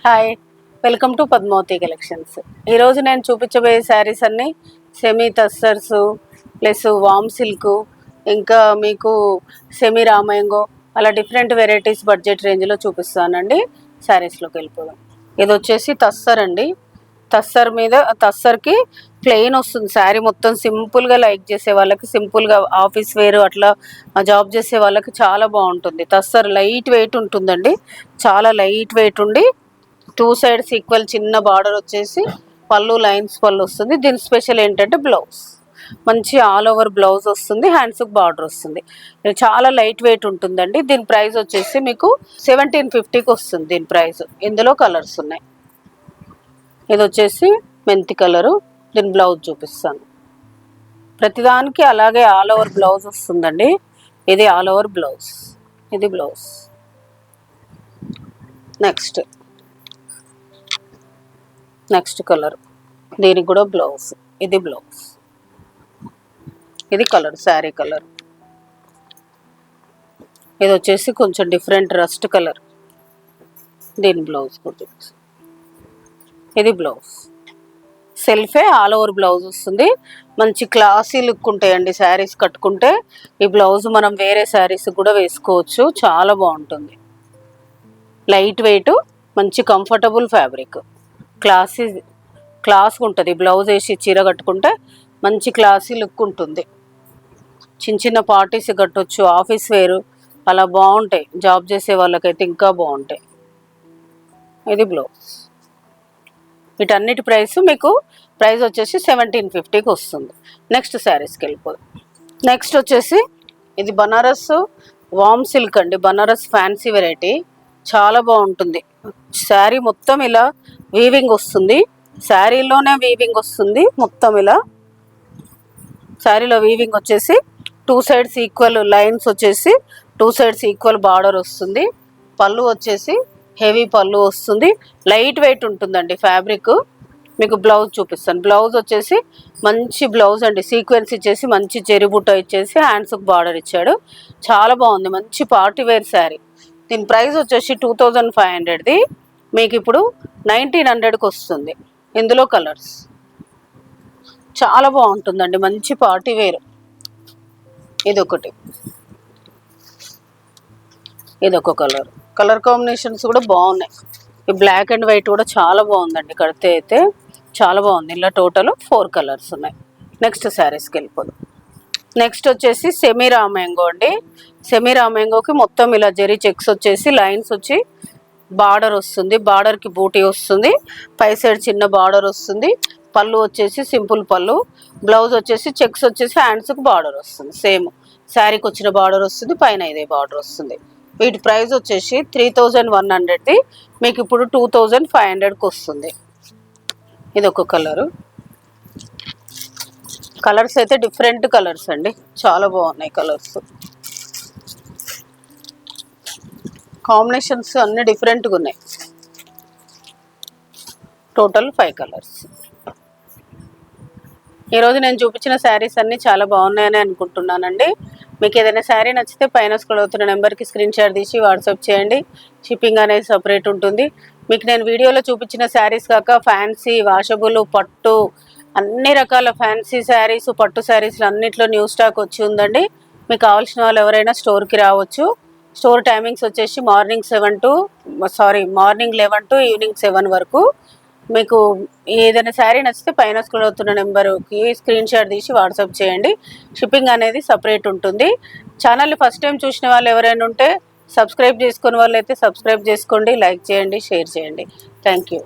Hi, welcome to Padmavathi collections. ఈరోజు నేను చూపించబోయే శారీస్ అన్నీ సెమీ టస్సర్స్ ప్లస్ వామ్ సిల్క్, ఇంకా మీకు సెమీ రామయంగో, అలా డిఫరెంట్ వెరైటీస్ బడ్జెట్ రేంజ్లో చూపిస్తానండి. శారీస్లోకి వెళ్ళిపోదాం. ఇది వచ్చేసి టస్సర్ అండి. టస్సర్ మీద టస్సర్కి ప్లెయిన్ వస్తుంది శారీ మొత్తం. సింపుల్గా లైక్ చేసే వాళ్ళకి, సింపుల్గా ఆఫీస్ వేర్ అట్లా జాబ్ చేసే వాళ్ళకి చాలా బాగుంటుంది. టస్సర్ లైట్ వెయిట్ ఉంటుందండి, చాలా లైట్ వెయిట్ ఉండి టూ సైడ్స్ ఈక్వల్ చిన్న బార్డర్ వచ్చేసి పళ్ళు లైన్స్ పళ్ళు వస్తుంది. దీని స్పెషల్ ఏంటంటే బ్లౌజ్ మంచి ఆల్ ఓవర్ బ్లౌజ్ వస్తుంది, హ్యాండ్స్కి బార్డర్ వస్తుంది. చాలా లైట్ వెయిట్ ఉంటుందండి. దీని ప్రైస్ వచ్చేసి మీకు 1750కి వస్తుంది దీని ప్రైస్. ఇందులో కలర్స్ ఉన్నాయి. ఇది వచ్చేసి మెంతి కలరు. దీని బ్లౌజ్ చూపిస్తాను. ప్రతిదానికి అలాగే ఆల్ ఓవర్ బ్లౌజ్ వస్తుందండి. ఇది ఆల్ ఓవర్ బ్లౌజ్, ఇది బ్లౌజ్. నెక్స్ట్ కలర్, దీనికి కూడా బ్లౌజ్, ఇది బ్లౌజ్, ఇది కలర్ శారీ కలర్. ఇది వచ్చేసి కొంచెం డిఫరెంట్ రస్ట్ కలర్. దీని బ్లౌజ్ కూడా, ఇది బ్లౌజ్. సెల్ఫే ఆల్ ఓవర్ బ్లౌజ్ వస్తుంది. మంచి క్లాసీ లుక్ ఉంటాయండి శారీస్ కట్టుకుంటే. ఈ బ్లౌజ్ మనం వేరే శారీస్ కూడా వేసుకోవచ్చు, చాలా బాగుంటుంది. లైట్ వెయిట్, మంచి కంఫర్టబుల్ ఫ్యాబ్రిక్, క్లాస్గా ఉంటుంది. బ్లౌజ్ వేసి చీర కట్టుకుంటే మంచి క్లాసీ లుక్ ఉంటుంది. చిన్న చిన్న పార్టీస్ కట్టవచ్చు, ఆఫీస్ వేరు అలా బాగుంటాయి. జాబ్ చేసే వాళ్ళకైతే ఇంకా బాగుంటాయి. ఇది బ్లౌజ్. వీటన్నిటి ప్రైస్ మీకు ప్రైస్ వచ్చేసి 1750కి వస్తుంది. నెక్స్ట్ శారీస్కి వెళ్ళిపోదు. నెక్స్ట్ వచ్చేసి ఇది బనారస్ వామ్ సిల్క్ అండి. బనారస్ ఫ్యాన్సీ వెరైటీ, చాలా బాగుంటుంది. శారీ మొత్తం ఇలా వీవింగ్ వస్తుంది, శారీలోనే వీవింగ్ వస్తుంది మొత్తం. ఇలా శారీలో వీవింగ్ వచ్చేసి టూ సైడ్స్ ఈక్వల్ లైన్స్ వచ్చేసి టూ సైడ్స్ ఈక్వల్ బార్డర్ వస్తుంది. పళ్ళు వచ్చేసి హెవీ పళ్ళు వస్తుంది. లైట్ వెయిట్ ఉంటుందండి ఫ్యాబ్రిక్. మీకు బ్లౌజ్ చూపిస్తాను. బ్లౌజ్ వచ్చేసి మంచి బ్లౌజ్ అండి. సీక్వెన్స్ ఇచ్చేసి మంచి చెరిబుట్ట ఇచ్చేసి హ్యాండ్స్కి బార్డర్ ఇచ్చాడు. చాలా బాగుంది, మంచి పార్టీ వేర్ శారీ. దీని ప్రైస్ వచ్చేసి 2500ది మీకు ఇప్పుడు 1900కి వస్తుంది. ఇందులో కలర్స్ చాలా బాగుంటుందండి, మంచి పార్టీ వేర్. ఇదొకటి, ఇదొక కలర్. కలర్ కాంబినేషన్స్ కూడా బాగున్నాయి. ఈ బ్లాక్ అండ్ వైట్ కూడా చాలా బాగుందండి. కడితే అయితే చాలా బాగుంది. ఇలా టోటల్ 4 కలర్స్ ఉన్నాయి. నెక్స్ట్ శారీస్కి వెళ్ళిపోదు. నెక్స్ట్ వచ్చేసి సెమీ రామయంగో అండి. సెమీ రామయంగోకి మొత్తం ఇలా జరీ చెక్స్ వచ్చేసి లైన్స్ వచ్చి బార్డర్ వస్తుంది. బార్డర్కి బూటీ వస్తుంది, పై సైడ్ చిన్న బార్డర్ వస్తుంది. పళ్ళు వచ్చేసి సింపుల్ పళ్ళు. బ్లౌజ్ వచ్చేసి చెక్స్ వచ్చేసి హ్యాండ్స్కి బార్డర్ వస్తుంది. సేమ్ శారీకి వచ్చిన బార్డర్ వస్తుంది, పైన ఇదే బార్డర్ వస్తుంది. వీటి ప్రైస్ వచ్చేసి 3100ది మీకు ఇప్పుడు 2500కి వస్తుంది. ఇది ఒక కలరు. కలర్స్ అయితే డిఫరెంట్ కలర్స్ అండి, చాలా బాగున్నాయి కలర్స్. కాంబినేషన్స్ అన్నీ డిఫరెంట్గా ఉన్నాయి. Total 5 colours. ఈరోజు నేను చూపించిన శారీస్ అన్నీ చాలా బాగున్నాయని అనుకుంటున్నానండి. మీకు ఏదైనా శారీ నచ్చితే పైన స్క్రోల్ అవుతున్న నెంబర్కి స్క్రీన్ షాట్ తీసి వాట్సాప్ చేయండి. షిప్పింగ్ అనేది సపరేట్ ఉంటుంది. మీకు నేను వీడియోలో చూపించిన శారీస్ కాక ఫ్యాన్సీ, వాషబుల్, పట్టు అన్ని రకాల ఫ్యాన్సీ శారీస్, పట్టు శారీస్లు అన్నిట్లో న్యూ స్టాక్ వచ్చి ఉందండి. మీకు కావాల్సిన వాళ్ళు ఎవరైనా స్టోర్కి రావచ్చు. స్టోర్ టైమింగ్స్ వచ్చేసి మార్నింగ్ 11 to ఈవినింగ్ 7 వరకు. మీకు ఏదైనా శారీ నచ్చితే పైన స్క్రోల్ అవుతున్న నెంబర్కి స్క్రీన్ షాట్ తీసి వాట్సాప్ చేయండి. షిప్పింగ్ అనేది సపరేట్ ఉంటుంది. ఛానల్ని ఫస్ట్ టైం చూసిన వాళ్ళు ఎవరైనా ఉంటే సబ్స్క్రైబ్ చేసుకునే వాళ్ళు అయితే సబ్స్క్రైబ్ చేసుకోండి, లైక్ చేయండి, షేర్ చేయండి. Thank you.